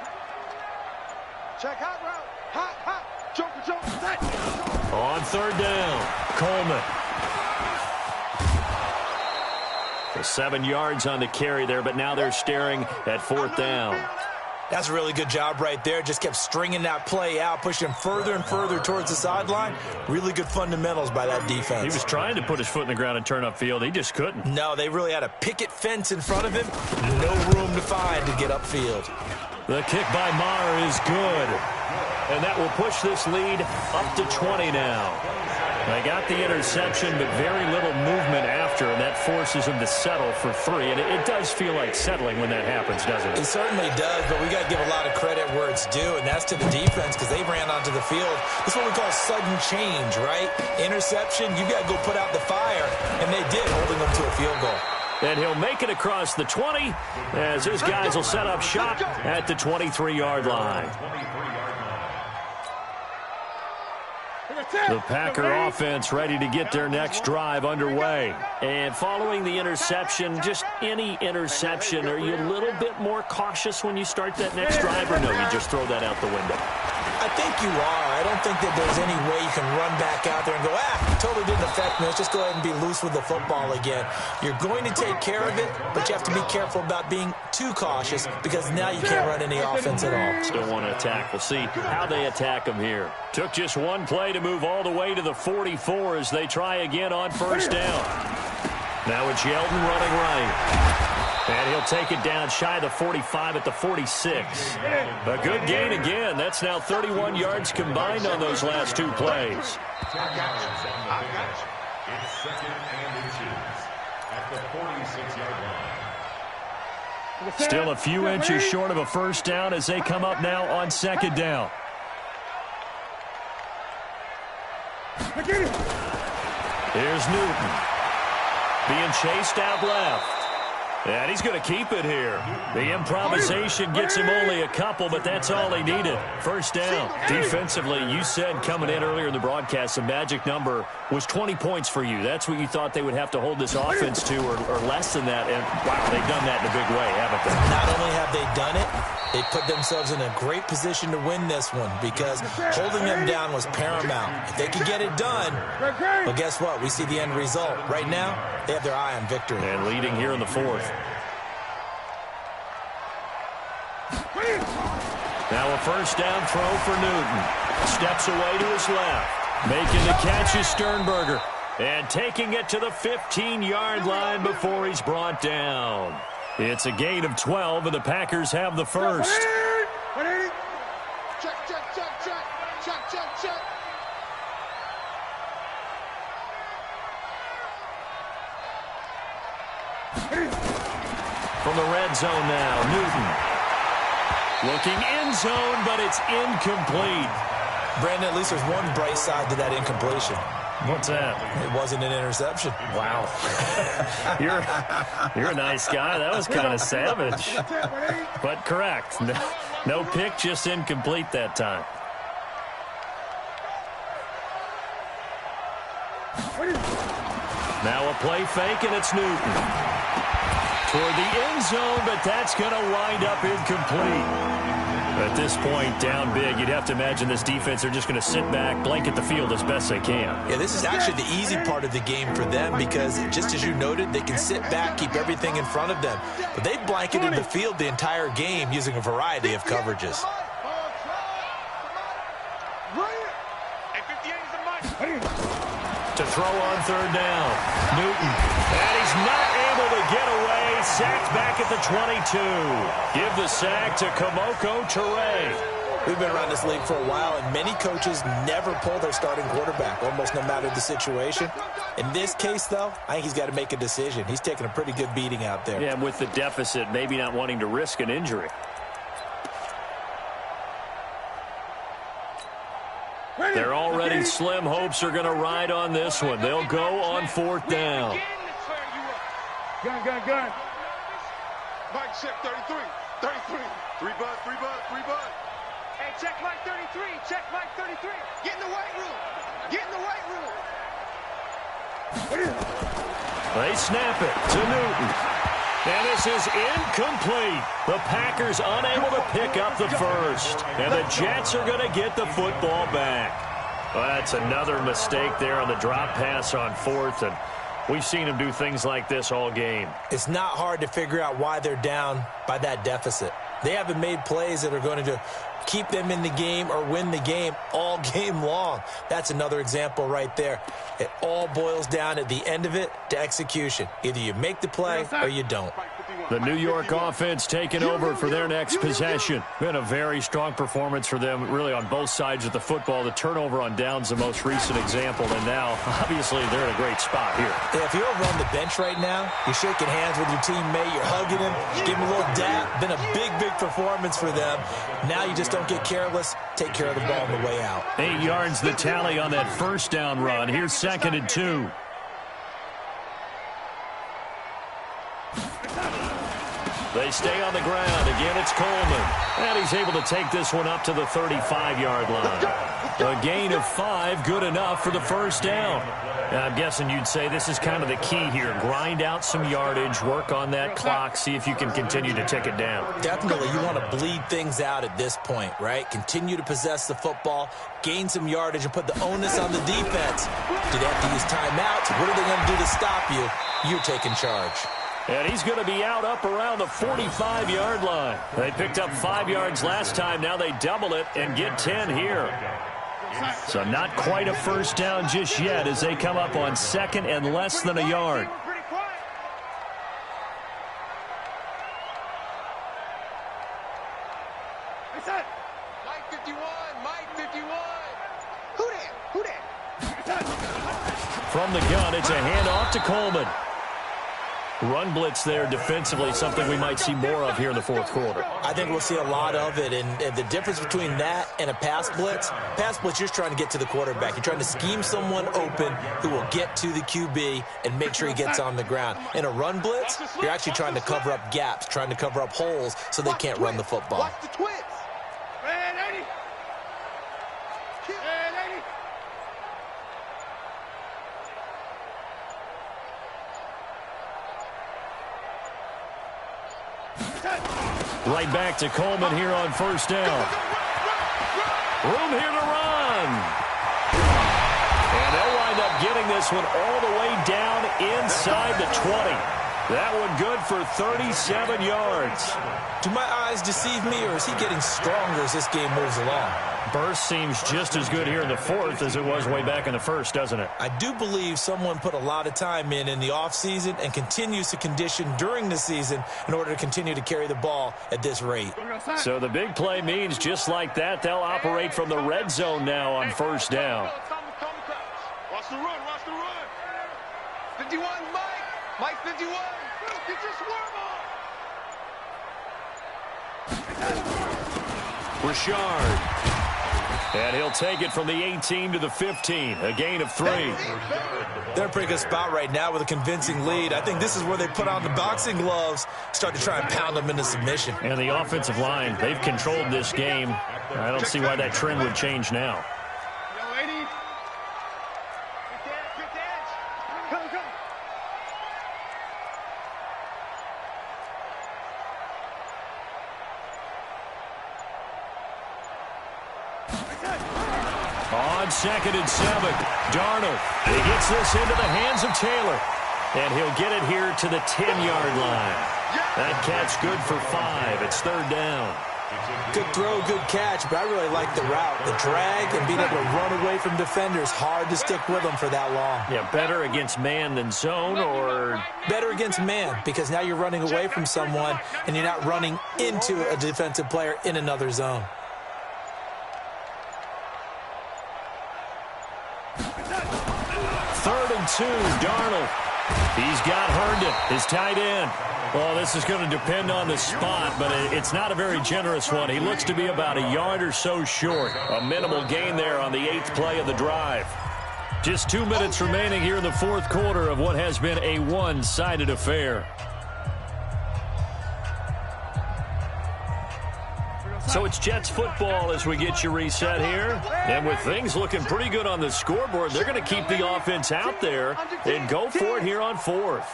hot route. Hot. Joker. On 3rd down, Coleman. 7 yards on the carry there, but now they're staring at 4th down. That's a really good job right there. Just kept stringing that play out, pushing him further and further towards the sideline. Really good fundamentals by that defense. He was trying to put his foot in the ground and turn upfield. He just couldn't. No, they really had a picket fence in front of him. No room to find to get upfield. The kick by Maher is good. And that will push this lead up to 20 now. They got the interception, but very little movement after, and that forces them to settle for 3. And it does feel like settling when that happens, doesn't it? It certainly does, but we got to give a lot of credit where it's due, and that's to the defense because they ran onto the field. This is what we call sudden change, right? Interception, you got to go put out the fire, and they did, holding them to a field goal. And he'll make it across the 20 as his guys will set up shop at the 23-yard line. The Packer offense ready to get their next drive underway. And following the interception, just any interception, are you a little bit more cautious when you start that next drive, or no, you just throw that out the window? I I think you are. I don't think that there's any way you can run back out there and go, totally didn't affect me. Let's just go ahead and be loose with the football again. You're going to take care of it, but you have to be careful about being too cautious because now you can't run any offense at all. Still want to attack. We'll see how they attack him here. Took just one play to move all the way to the 44 as they try again on first down. Now it's Yeldon running right. And he'll take it down shy of the 45 at the 46. A good gain again. That's now 31 yards combined on those last two plays. It's second and inches at the 46-yard line. Still a few inches short of a first down as they come up now on second down. Here's Newton. Being chased out left. And he's going to keep it here. The improvisation gets him only a couple, but that's all he needed. First down. Defensively, you said coming in earlier in the broadcast, the magic number was 20 points for you. That's what you thought they would have to hold this offense to or less than that. And, wow, they've done that in a big way, haven't they? Not only have they done it, they put themselves in a great position to win this one because holding them down was paramount. If they could get it done, well, guess what? We see the end result. Right now, they have their eye on victory. And leading here in the fourth. Now a first down throw for Newton. Steps away to his left. Making the catch is Sternberger. And taking it to the 15-yard line before he's brought down. It's a gain of 12, and the Packers have the first. Check, check, check, check. Check, check, check. From the red zone now, Newton. Looking end zone, but it's incomplete. Brandon, at least there's one bright side to that incompletion. What's that? It wasn't an interception. Wow. You're a nice guy. That was kind of savage. But correct. No pick, just incomplete that time. Now a play fake, and it's Newton. Toward the end zone, but that's going to wind up incomplete. At this point, down big, you'd have to imagine this defense are just going to sit back, blanket the field as best they can. Yeah, this is actually the easy part of the game for them because, just as you noted, they can sit back, keep everything in front of them. But they've blanketed the field the entire game using a variety of coverages. To throw on third down, Newton. And he's not able to get away. Sacked back at the 22. Give the sack to Kamoko Toure. We've been around this league for a while, and many coaches never pull their starting quarterback, almost no matter the situation. In this case, though, I think he's got to make a decision. He's taking a pretty good beating out there. Yeah, and with the deficit, maybe not wanting to risk an injury. Their already slim hopes are going to ride on this one. They'll go on fourth down. Gun. Mike, check 33. 33. Three bud. Hey, check Mike 33. Check Mike 33. Get in the weight room. Get in the weight room. They snap it to Newton. And this is incomplete. The Packers unable to pick up the first. And the Jets are going to get the football back. Well, that's another mistake there on the drop pass on fourth. And we've seen them do things like this all game. It's not hard to figure out why they're down by that deficit. They haven't made plays that are going to keep them in the game or win the game all game long. That's another example right there. It all boils down at the end of it to execution. Either you make the play or you don't. The New York offense taking over for their next possession. Been a very strong performance for them, really, on both sides of the football. The turnover on downs, the most recent example, and now, obviously, they're in a great spot here. Yeah, if you're over on the bench right now, you're shaking hands with your teammate, you're hugging him, give him a little dap. Been a big performance for them. Now you just don't get careless. Take care of the ball on the way out. 8 yards the tally on that first down run. Here's 2nd and 2. They stay on the ground. Again, it's Coleman. And he's able to take this one up to the 35-yard line. A gain of 5, good enough for the first down. I'm guessing you'd say this is kind of the key here. Grind out some yardage, work on that clock, see if you can continue to tick it down. Definitely, you want to bleed things out at this point, right? Continue to possess the football, gain some yardage, and put the onus on the defense. Do they have to use timeouts? What are they going to do to stop you? You're taking charge. And he's going to be out up around the 45-yard line. They picked up 5 yards last time. Now they double it and get 10 here. So not quite a first down just yet as they come up on second and less than a yard. Mike 51, Mike 51. Who that? From the gun, it's a handoff to Coleman. Run blitz there defensively, something we might see more of here in the fourth quarter. I think we'll see a lot of it, and the difference between that and a pass blitz, you're just trying to get to the quarterback. You're trying to scheme someone open who will get to the QB and make sure he gets on the ground. In a run blitz, you're actually trying to cover up gaps, trying to cover up holes so they can't run the football. Watch the twins. Man, 80. Man, 80. Right back to Coleman here on first down. Room here to run. And they'll wind up getting this one all the way down inside the 20. That one good for 37 yards. Do my eyes deceive me, or is he getting stronger as this game moves along? Burst seems just as good here in the fourth as it was way back in the first, doesn't it? I do believe someone put a lot of time in the offseason and continues to condition during the season in order to continue to carry the ball at this rate. So the big play means just like that, they'll operate from the red zone now on first down. Watch the run, watch the run. 51, Mike 51. Get your swarm on. Richard. And he'll take it from the 18 to the 15, a gain of 3. They're in a pretty good spot right now with a convincing lead. I think this is where they put on the boxing gloves, start to try and pound them into submission. And the offensive line, they've controlled this game. I don't see why that trend would change now. Yo, 80. Good catch. Come. On second and 7, Darnold. He gets this into the hands of Taylor. And he'll get it here to the 10-yard line. That catch good for 5. It's third down. Good throw, good catch, but I really like the route. The drag and being able to run away from defenders, hard to stick with them for that long. Yeah, better against man than zone, or better against man, because now you're running away from someone and you're not running into a defensive player in another zone. Third and 2, Darnold. He's got Herndon, his tight end. Well, this is going to depend on the spot, but it's not a very generous one. He looks to be about a yard or so short. A minimal gain there on the 8th play of the drive. Just 2 minutes remaining here in the fourth quarter of what has been a one-sided affair. So it's Jets football as we get you reset here. And with things looking pretty good on the scoreboard, they're going to keep the offense out there and go for it here on fourth.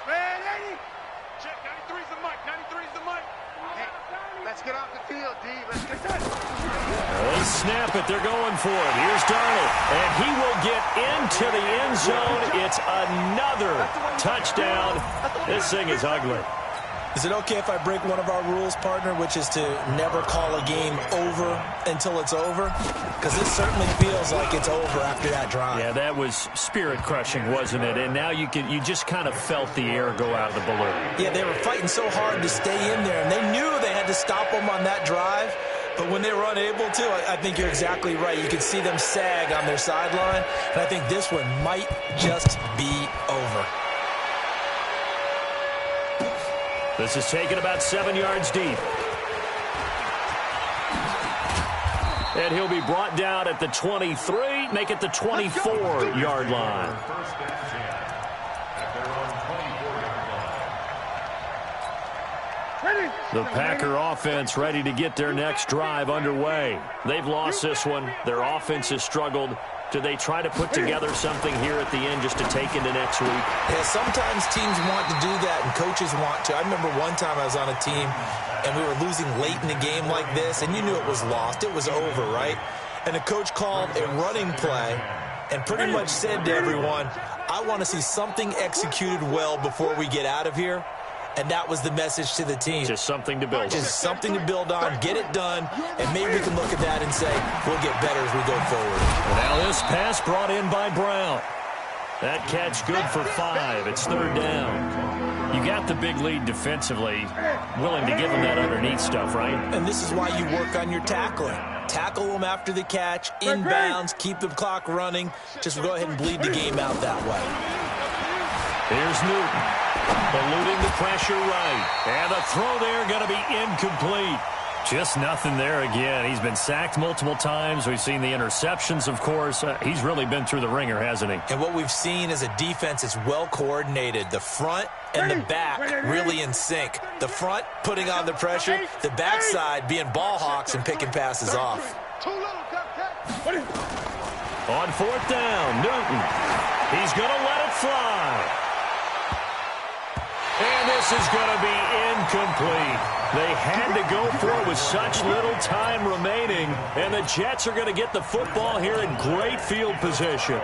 Man, 80. Check, 93's the mic, 93's the mic. Hey, let's get off the field, D. Let's get that. They snap it. They're going for it. Here's Darnold. And he will get into the end zone. It's another touchdown. This thing is ugly. Is it okay if I break one of our rules, partner, which is to never call a game over until it's over? Because this certainly feels like it's over after that drive. Yeah, that was spirit-crushing, wasn't it? And now you just kind of felt the air go out of the balloon. Yeah, they were fighting so hard to stay in there, and they knew they had to stop them on that drive. But when they were unable to, I think you're exactly right. You could see them sag on their sideline, and I think this one might just be over. This is taken about 7 yards deep. And he'll be brought down at the 23, make it the 24-yard line. The Packer offense ready to get their next drive underway. They've lost this one. Their offense has struggled. Do they try to put together something here at the end just to take into next week? Yeah, sometimes teams want to do that and coaches want to. I remember one time I was on a team and we were losing late in a game like this, and you knew it was lost. It was over, right? And the coach called a running play and pretty much said to everyone, I want to see something executed well before we get out of here. And that was the message to the team. Just something to build on. Just something to build on, get it done, and maybe we can look at that and say, we'll get better as we go forward. Now this pass brought in by Brown. That catch good for 5. It's 3rd down. You got the big lead defensively, willing to give them that underneath stuff, right? And this is why you work on your tackling. Tackle them after the catch, inbounds, keep the clock running. Just go ahead and bleed the game out that way. Here's Newton. Eluding the pressure right. And the throw there going to be incomplete. Just nothing there again. He's been sacked multiple times. We've seen the interceptions, of course. He's really been through the ringer, hasn't he? And what we've seen is a defense that's well coordinated. The front and the back really in sync. The front putting on the pressure. The backside being ball hawks and picking passes off. On 4th down, Newton. He's going to let it fly. And this is going to be incomplete. They had to go for it with such little time remaining. And the Jets are going to get the football here in great field position.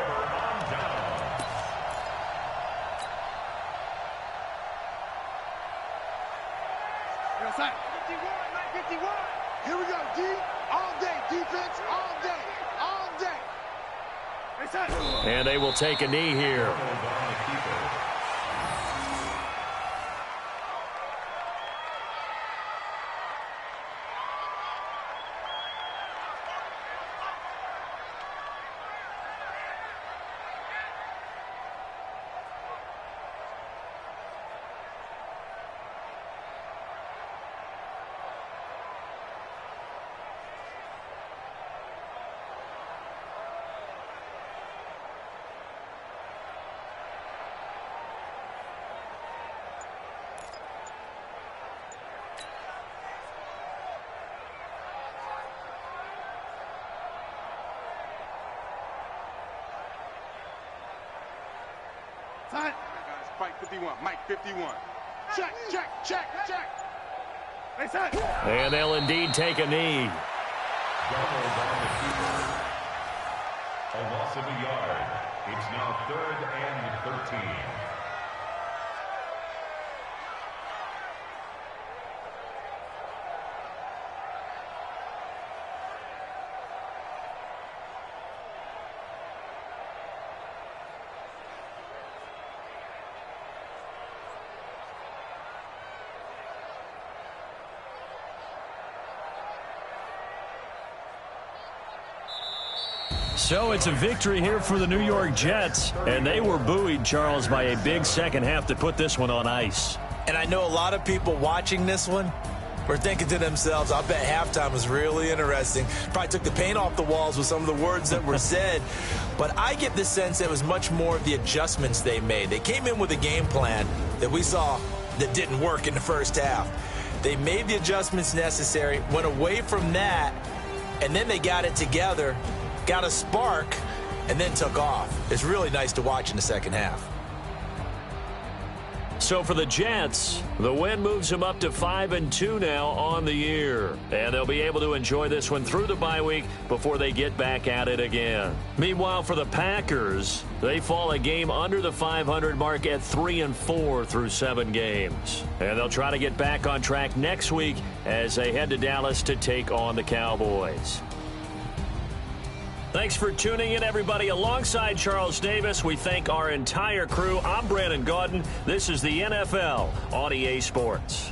Here we go, D. All day, defense, all day, all day. And they will take a knee here. Guys, fight 51, Mike 51. Check, check, check, check. And they'll indeed take a knee. A loss of a yard. It's now 3rd and 13. So it's a victory here for the New York Jets, and they were buoyed, Charles, by a big second half to put this one on ice. And I know a lot of people watching this one were thinking to themselves, I bet halftime was really interesting. Probably took the paint off the walls with some of the words that were said. But I get the sense it was much more of the adjustments they made. They came in with a game plan that we saw that didn't work in the first half. They made the adjustments necessary, went away from that, and then they got it together, got a spark, and then took off. It's really nice to watch in the second half. So for the Jets, the win moves them up to 5-2 now on the year. And they'll be able to enjoy this one through the bye week before they get back at it again. Meanwhile, for the Packers, they fall a game under the 500 mark at 3-4 through 7 games. And they'll try to get back on track next week as they head to Dallas to take on the Cowboys. Thanks for tuning in, everybody. Alongside Charles Davis, we thank our entire crew. I'm Brandon Gaudin. This is the NFL on EA Sports.